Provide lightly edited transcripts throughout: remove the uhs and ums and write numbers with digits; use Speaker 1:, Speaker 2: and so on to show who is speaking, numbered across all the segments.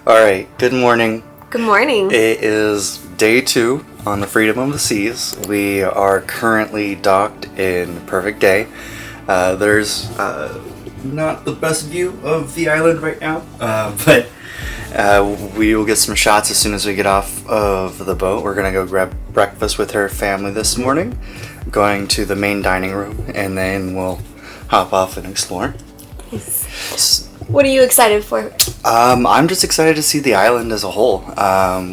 Speaker 1: Alright, good morning.
Speaker 2: Good morning.
Speaker 1: It is day 2 on the Freedom of the Seas. We are currently docked in Perfect Day. There's not the best view of the island right now, but we will get some shots as soon as we get off of the boat. We're going to go grab breakfast with her family this morning, going to the main dining room, and then we'll hop off and explore.
Speaker 2: Nice. What are you excited for?
Speaker 1: I'm just excited to see the island as a whole.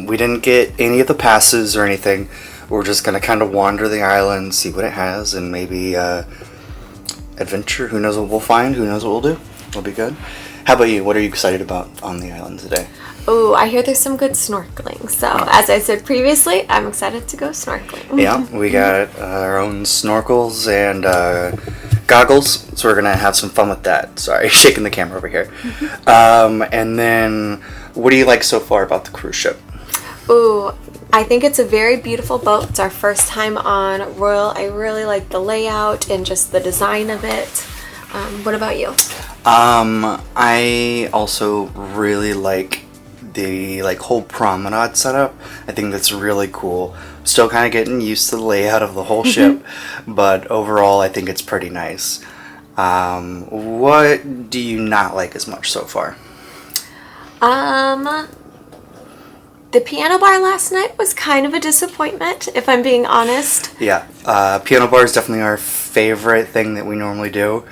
Speaker 1: We didn't get any of the passes or anything. We're just going to kind of wander the island, see what it has, and maybe adventure. Who knows what we'll find? Who knows what we'll do? It'll be good. How about you? What are you excited about on the island today?
Speaker 2: Oh, I hear there's some good snorkeling. So, as I said previously, I'm excited to go snorkeling.
Speaker 1: Yeah, we got our own snorkels and goggles, so we're gonna have some fun with that. Sorry, shaking the camera over here. And then, what do you like so far about the cruise ship?
Speaker 2: Ooh, I think it's a very beautiful boat. It's our first time on Royal. I really like the layout and just the design of it. What about you?
Speaker 1: I also really like the whole promenade setup. I think that's really cool. Still kind of getting used to the layout of the whole ship, but overall I think it's pretty nice. What do you not like as much so far?
Speaker 2: The piano bar last night was kind of a disappointment, if I'm being honest.
Speaker 1: Yeah, piano bar is definitely our favorite thing that we normally do.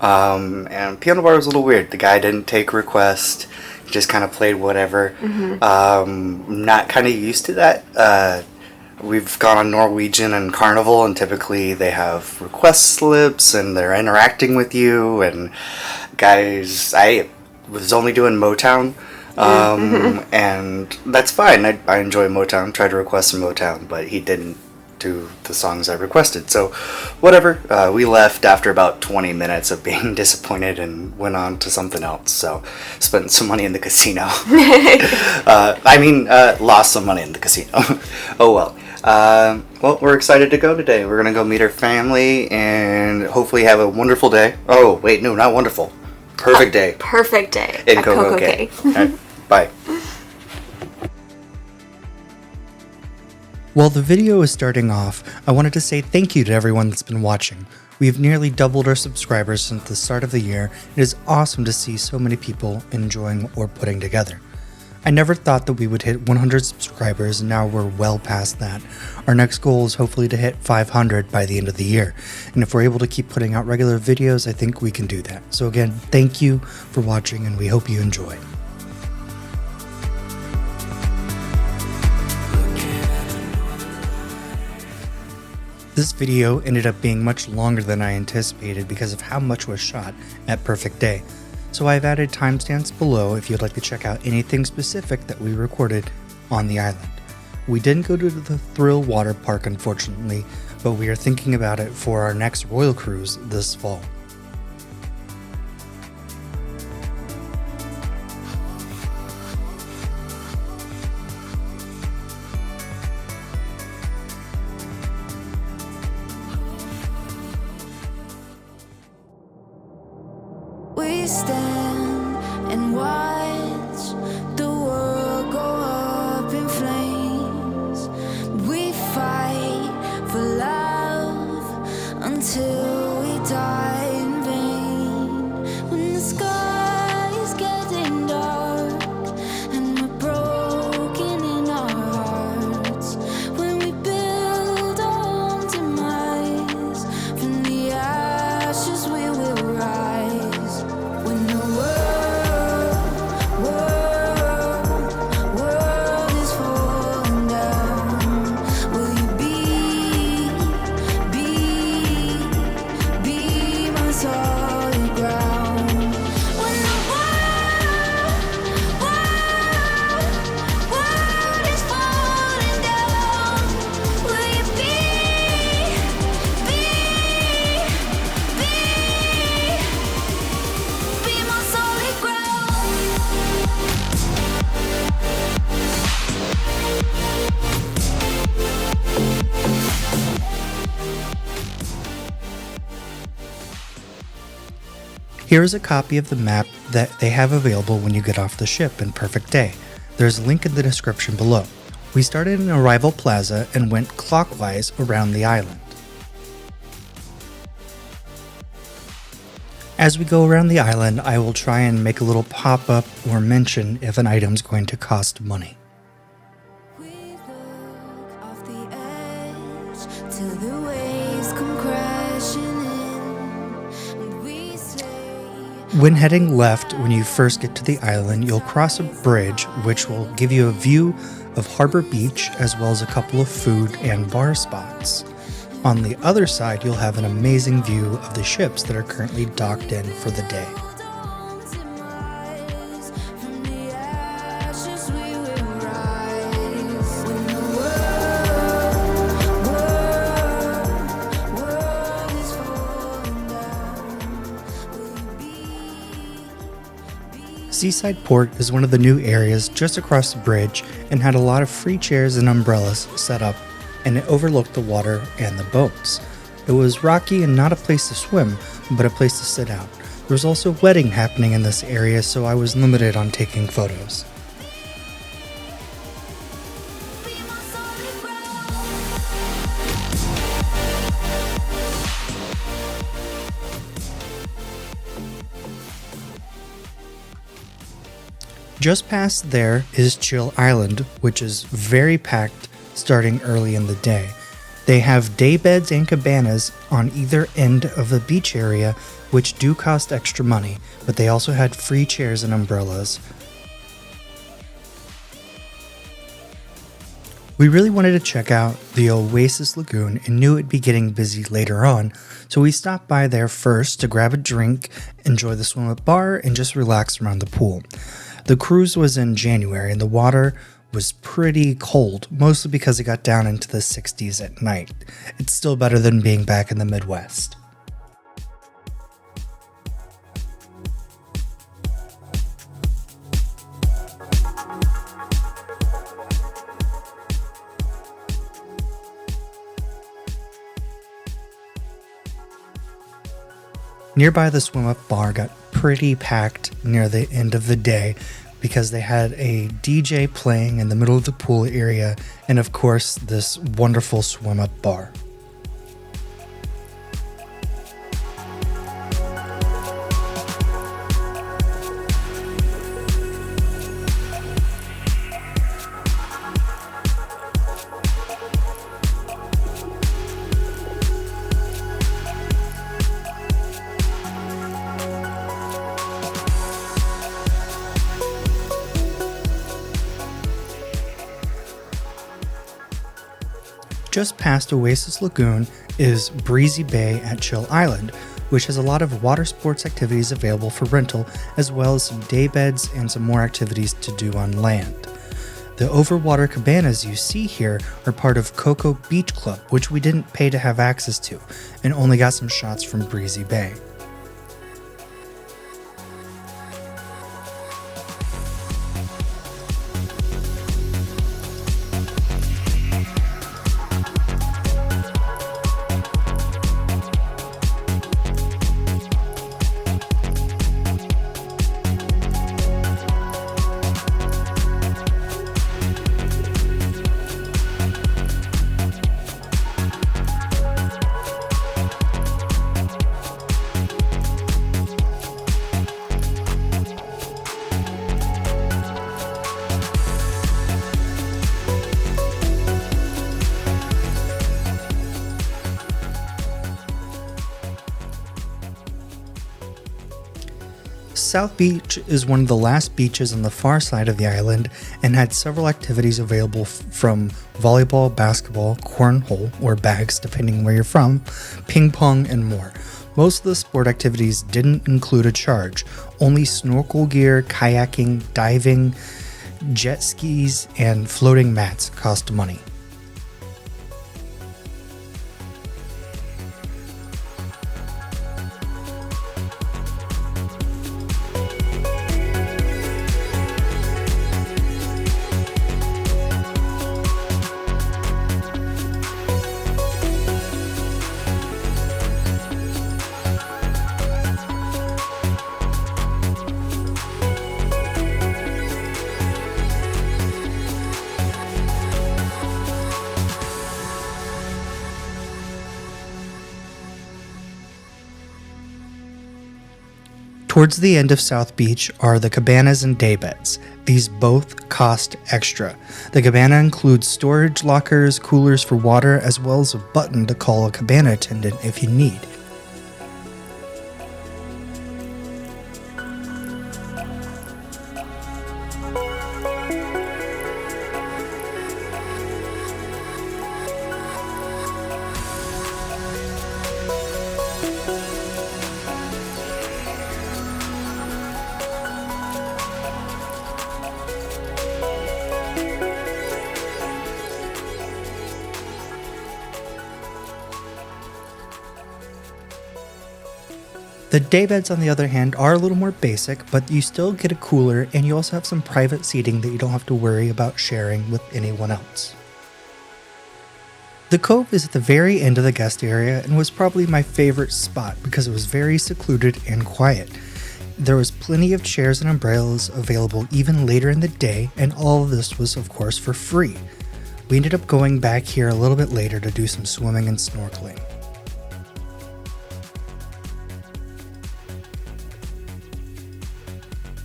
Speaker 1: And piano bar was a little weird. The guy didn't take request. He just kind of played whatever. Not kind of used to that. We've gone on Norwegian and Carnival, and typically they have request slips and they're interacting with you. And guys, I was only doing Motown. And that's fine. I enjoy Motown. Tried to request some Motown, but he didn't do the songs I requested. So, whatever. We left after about 20 minutes of being disappointed and went on to something else. So, spent some money in the casino. Lost some money in the casino. Oh well. Well, we're excited to go today. We're gonna go meet our family and hopefully have a wonderful day. Oh, wait, no, not wonderful. Perfect day.
Speaker 2: Perfect day.
Speaker 1: In Coco. All right, bye.
Speaker 3: While the video is starting off, I wanted to say thank you to everyone that's been watching. We have nearly doubled our subscribers since the start of the year. It is awesome to see so many people enjoying what we're putting together. I never thought that we would hit 100 subscribers, and now we're well past that. Our next goal is hopefully to hit 500 by the end of the year. And if we're able to keep putting out regular videos, I think we can do that. So again, thank you for watching, and we hope you enjoy. This video ended up being much longer than I anticipated because of how much was shot at Perfect Day. So I've added timestamps below if you'd like to check out anything specific that we recorded on the island. We didn't go to the Thrill Water Park unfortunately, but we are thinking about it for our next Royal Cruise this fall.
Speaker 4: We stand and watch the world go up in flames. We fight for love until we die.
Speaker 3: Here is a copy of the map that they have available when you get off the ship in Perfect Day. There's a link in the description below. We started in Arrival Plaza and went clockwise around the island. As we go around the island, I will try and make a little pop-up or mention if an item's going to cost money.
Speaker 4: We look off the edge till the waves come crashing in, and we say,
Speaker 3: When heading left, when you first get to the island, you'll cross a bridge which will give you a view of Harbor Beach as well as a couple of food and bar spots. On the other side, you'll have an amazing view of the ships that are currently docked in for the day.
Speaker 4: "Don't rise from the ashes, we will rise when the world is falling down. Will you be
Speaker 3: Seaside Port is one of the new areas just across the bridge and had a lot of free chairs and umbrellas set up, and it overlooked the water and the boats. It was rocky and not a place to swim, but a place to sit out. There was also a wedding happening in this area, so I was limited on taking photos.
Speaker 4: be my solid ground?"
Speaker 3: Just past there is Chill Island, which is very packed starting early in the day. They have day beds and cabanas on either end of the beach area, which do cost extra money, but they also had free chairs and umbrellas. We really wanted to check out the Oasis Lagoon and knew it'd be getting busy later on, so we stopped by there first to grab a drink, enjoy the swim up bar, and just relax around the pool. The cruise was in January and the water was pretty cold, mostly because it got down into the 60s at night. It's still better than being back in the Midwest. Nearby, the swim up bar got pretty packed near the end of the day because they had a DJ playing in the middle of the pool area and, of course, this wonderful swim up bar. Just past Oasis Lagoon is Breezy Bay at Chill Island, which has a lot of water sports activities available for rental, as well as some day beds and some more activities to do on land. The overwater cabanas you see here are part of Coco Beach Club, which we didn't pay to have access to, and only got some shots from Breezy Bay. South Beach is one of the last beaches on the far side of the island and had several activities available from volleyball, basketball, cornhole, or bags depending where you're from, ping pong, and more. Most of the sport activities didn't include a charge. Only snorkel gear, kayaking, diving, jet skis, and floating mats cost money. Towards the end of South Beach are the cabanas and day beds. These both cost extra. The cabana includes storage lockers, coolers for water, as well as a button to call a cabana attendant if you need. The daybeds, on the other hand, are a little more basic, but you still get a cooler and you also have some private seating that you don't have to worry about sharing with anyone else. The Cove is at the very end of the guest area and was probably my favorite spot because it was very secluded and quiet. There was plenty of chairs and umbrellas available even later in the day, and all of this was of course for free. We ended up going back here a little bit later to do some swimming and snorkeling.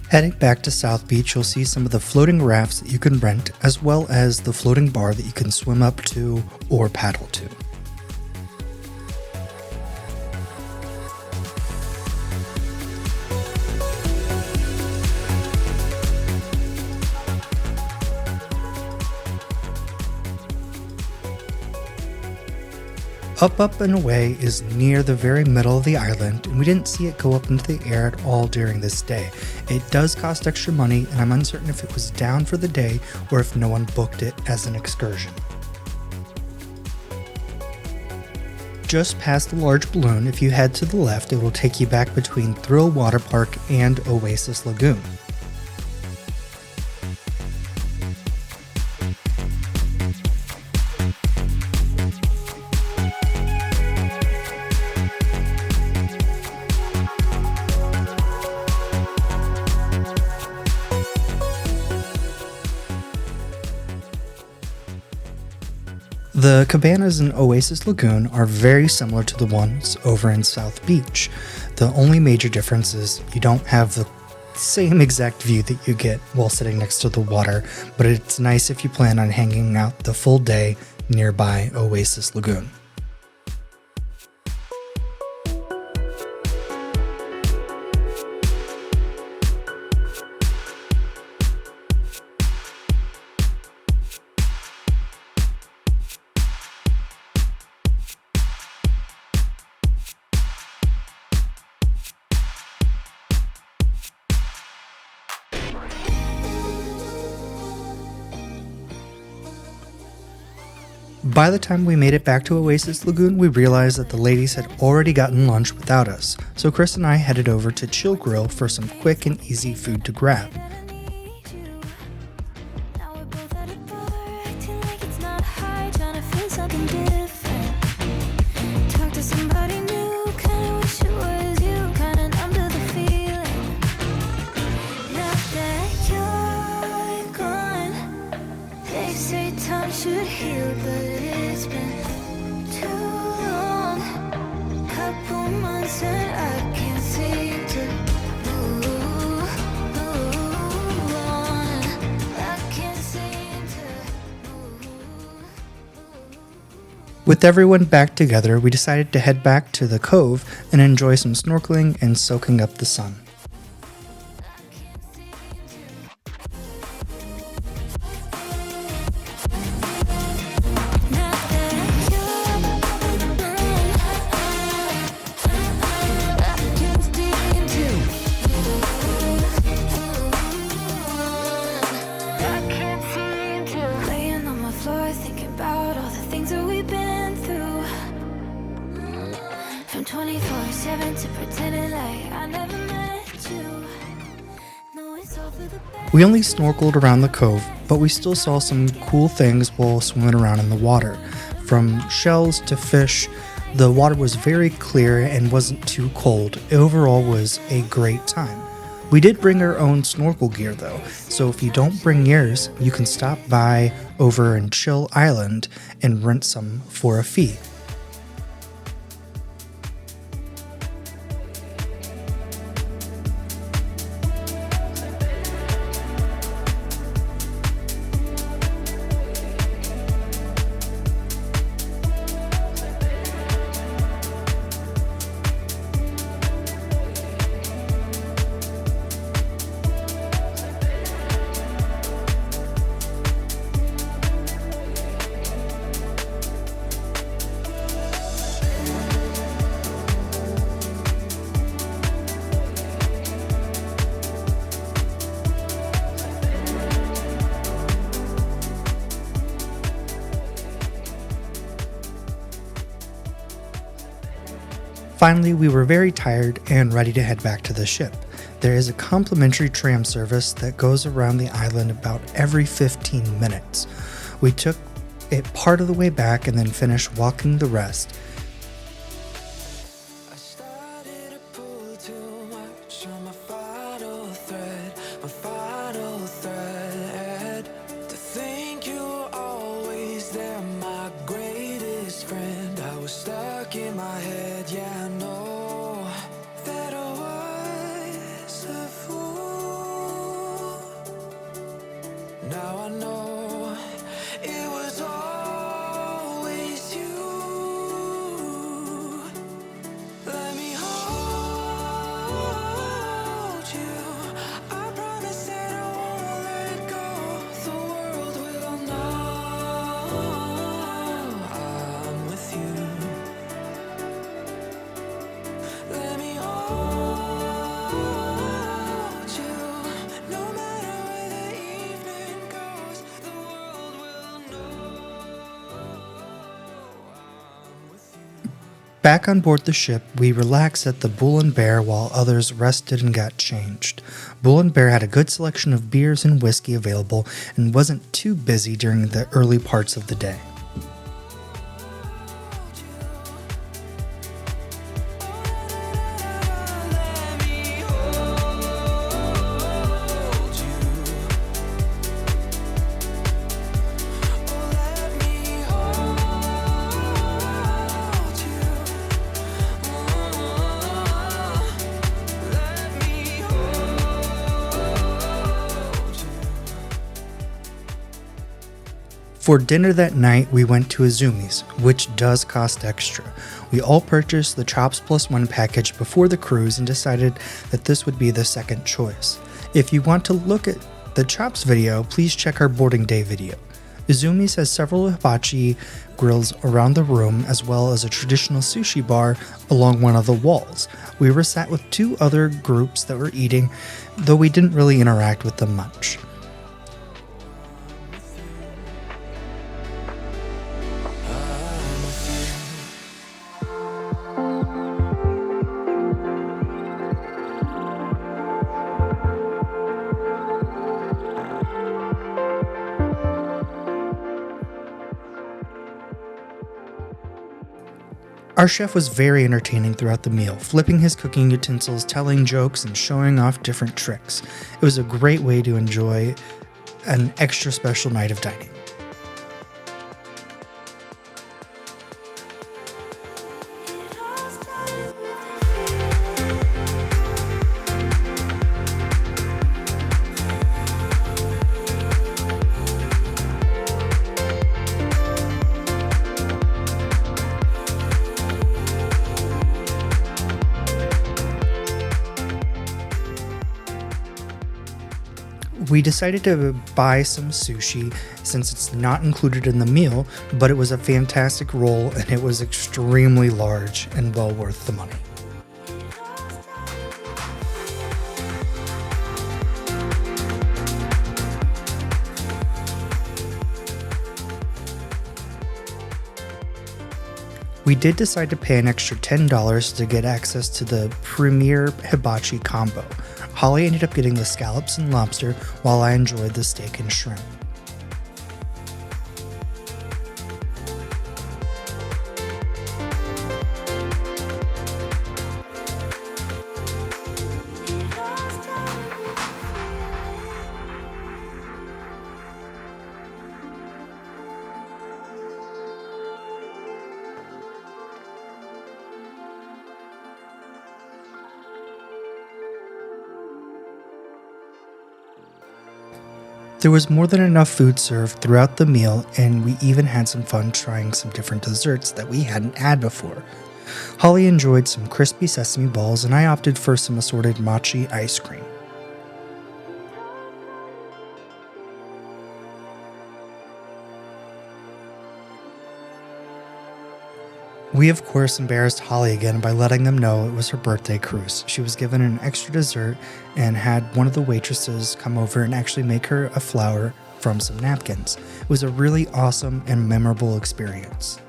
Speaker 3: Heading back to South Beach, you'll see some of the floating rafts that you can rent, as well as the floating bar that you can swim up to or paddle to. Up and Away is near the very middle of the island, and we didn't see it go up into the air at all during this day. It does cost extra money, and I'm uncertain if it was down for the day or if no one booked it as an excursion. Just past the large balloon, if you head to the left, it will take you back between Thrill Water Park and Oasis Lagoon. The cabanas in Oasis Lagoon are very similar to the ones over in South Beach. The only major difference is you don't have the same exact view that you get while sitting next to the water, but it's nice if you plan on hanging out the full day nearby Oasis Lagoon. By the time we made it back to Oasis Lagoon, we realized that the ladies had already gotten lunch without us, so Chris and I headed over to Chill Grill for some quick and easy food to grab.
Speaker 4: Now we're both at a bar, acting like it's not hard, trying to feel something different. Talk to somebody new, kinda wish it was you, kinda numb to the feeling. Now that you're gone, they say time should heal, but it's been too long. Couple months and I can't seem to move on. I can't seem to move.
Speaker 3: With everyone back together, we decided to head back to the Cove and enjoy some snorkeling and soaking up the sun.
Speaker 4: Now that you're gone, I can't seem to I can't seem to. Laying on my floor, thinking about all the things that we've been through. From 24/7 to pretending like I never met you. No, it's all for the best.
Speaker 3: We only snorkeled around the Cove, but we still saw some cool things while swimming around in the water. From shells to fish, the water was very clear and wasn't too cold. It overall was a great time. We did bring our own snorkel gear though, so if you don't bring yours, you can stop by over in Chill Island and rent some for a fee. Finally, we were very tired and ready to head back to the ship. There is a complimentary tram service that goes around the island about every 15 minutes. We took it part of the way back and then finished walking the rest.
Speaker 5: I started to pull too much on my final thread. To think you were always there, my greatest friend. I was stuck in my head, yeah, I know that I was a fool. Now I know it was always you. Let me hold you. I promise that I won't let go. The world will know I'm with you. Let me hold you. No matter where the evening goes, the world will know I'm with you.
Speaker 3: Back on board the ship, we relaxed at the Bull and Bear while others rested and got changed. Bull and Bear had a good selection of beers and whiskey available and wasn't too busy during the early parts of the day.
Speaker 5: Let me hold you. Oh, let me hold you. Let me hold you.
Speaker 3: For dinner that night, we went to Izumis, which does cost extra. We all purchased the Chops Plus One package before the cruise and decided that this would be the second choice. If you want to look at the Chops video, please check our boarding day video. Izumis has several hibachi grills around the room, as well as a traditional sushi bar along one of the walls. We were sat with two other groups that were eating, though we didn't really interact with them much. Our chef was very entertaining throughout the meal, flipping his cooking utensils, telling jokes, and showing off different tricks. It was a great way to enjoy an extra special night of dining. We decided to buy some sushi since it's not included in the meal, but it was a fantastic roll and it was extremely large and well worth the money. We did decide to pay an extra $10 to get access to the Premier Hibachi combo. Holly ended up getting the scallops and lobster, while I enjoyed the steak and shrimp. There was more than enough food served throughout the meal, and we even had some fun trying some different desserts that we hadn't had before. Holly enjoyed some crispy sesame balls, and I opted for some assorted mochi ice cream. We, of course, embarrassed Holly again by letting them know it was her birthday cruise. She was given an extra dessert and had one of the waitresses come over and actually make her a flower from some napkins. It was a really awesome and memorable experience.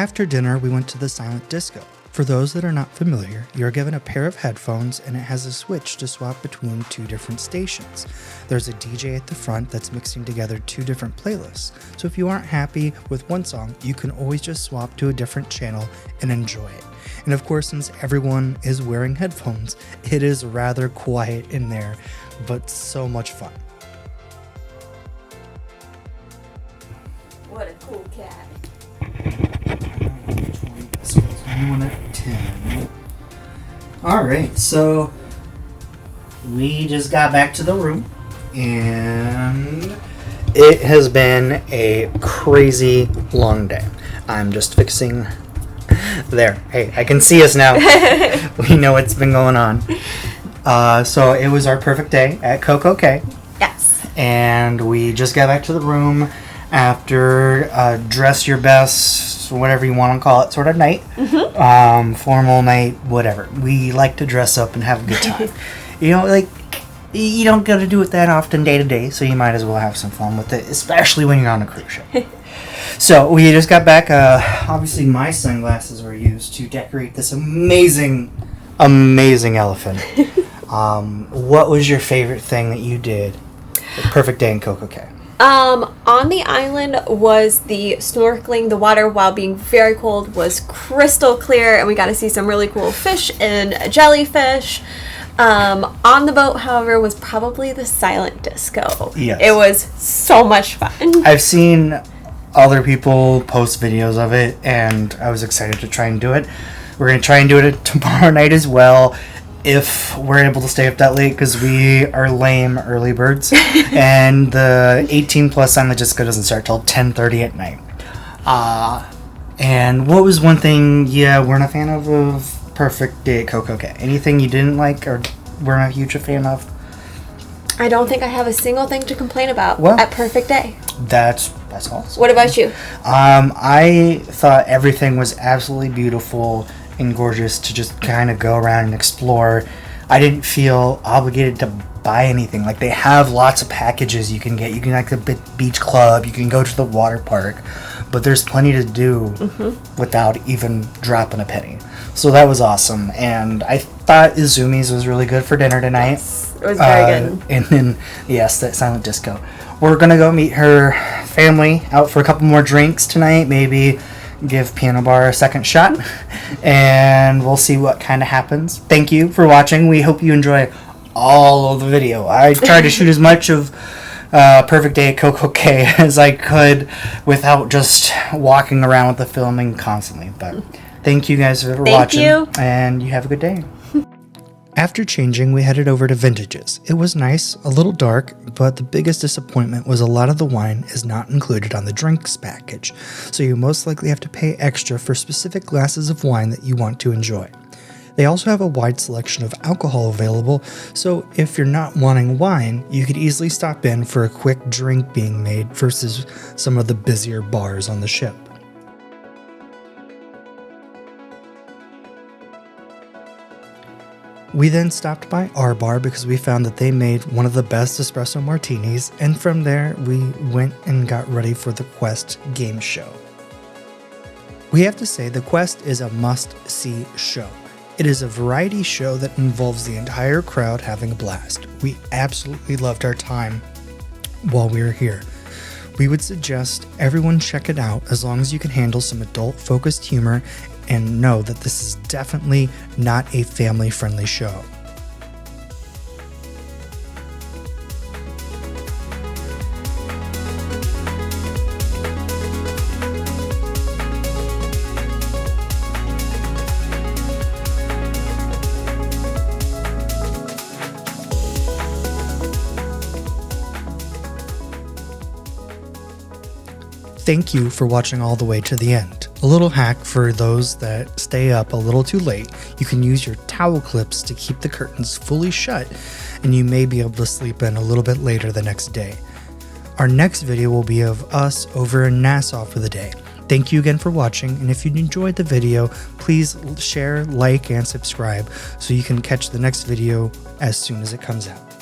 Speaker 3: After dinner, we went to the silent disco. For those that are not familiar, you're given a pair of headphones and it has a switch to swap between 2 different stations. There's a DJ at the front that's mixing together 2 different playlists, so if you aren't happy with one song, you can always just swap to a different channel and enjoy it. And of course, since everyone is wearing headphones, it is rather quiet in there, but so much fun.
Speaker 2: What a cool cat.
Speaker 3: 21 at 10. Alright, so we just got back to the room and it has been a crazy long day. I'm just fixing there. Hey, I can see us now. We know what's been going on. So it was our perfect day at Coco.
Speaker 2: Yes.
Speaker 3: And we just got back to the room after dress your best, whatever you want to call it, sort of night. Formal night, whatever. We like to dress up and have a good time. You know, like, you don't get to do it that often day to day, so you might as well have some fun with it, especially when you're on a cruise ship. So we just got back. Obviously, my sunglasses were used to decorate this amazing elephant. What was your favorite thing that you did? The perfect day in Coco Cay.
Speaker 2: On the island was the snorkeling. The water, while being very cold, was crystal clear, and we got to see some really cool fish and jellyfish. On the boat, however, was probably the silent disco.
Speaker 3: Yes.
Speaker 2: It was so much fun.
Speaker 3: I've seen other people post videos of it, and I was excited to try and do it. We're going to try and do it tomorrow night as well, if we're able to stay up that late, because we are lame early birds. And the 18 plus silent disco doesn't start till 10:30 at night. And what was one thing weren't a fan of Perfect Day at Coco Cay? Anything you didn't like or weren't a huge fan of?
Speaker 2: I don't think I have a single thing to complain about at Perfect Day.
Speaker 3: That's awesome.
Speaker 2: What about you?
Speaker 3: I thought everything was absolutely beautiful and gorgeous to just kind of go around and explore. I didn't feel obligated to buy anything. Like, they have lots of packages you can get. You can like the beach club, you can go to the water park, but there's plenty to do without even dropping a penny. So that was awesome. And I thought Izumis was really good for dinner tonight.
Speaker 2: Yes, it was very good.
Speaker 3: And then, yes, that silent disco. We're going to go meet her family out for a couple more drinks tonight. Maybe give Piano Bar a second shot. And we'll see what kind of happens. Thank you for watching. We hope you enjoy all of the video. I tried to shoot as much of Perfect Day at Coco Cay as I could without just walking around with the filming constantly. But thank you guys for watching.
Speaker 2: You.
Speaker 3: And you have a good day. After changing, we headed over to Vintages. It was nice, a little dark, but the biggest disappointment was a lot of the wine is not included on the drinks package, so you most likely have to pay extra for specific glasses of wine that you want to enjoy. They also have a wide selection of alcohol available, so if you're not wanting wine, you could easily stop in for a quick drink being made versus some of the busier bars on the ship. We then stopped by our bar because we found that they made one of the best espresso martinis, and from there we went and got ready for the Quest game show. We have to say the Quest is a must-see show. It is a variety show that involves the entire crowd having a blast. We absolutely loved our time while we were here. We would suggest everyone check it out as long as you can handle some adult-focused humor and know that this is definitely not a family-friendly show. Thank you for watching all the way to the end. A little hack for those that stay up a little too late, you can use your towel clips to keep the curtains fully shut, and you may be able to sleep in a little bit later the next day. Our next video will be of us over in Nassau for the day. Thank you again for watching, and if you enjoyed the video, please share, like, and subscribe so you can catch the next video as soon as it comes out.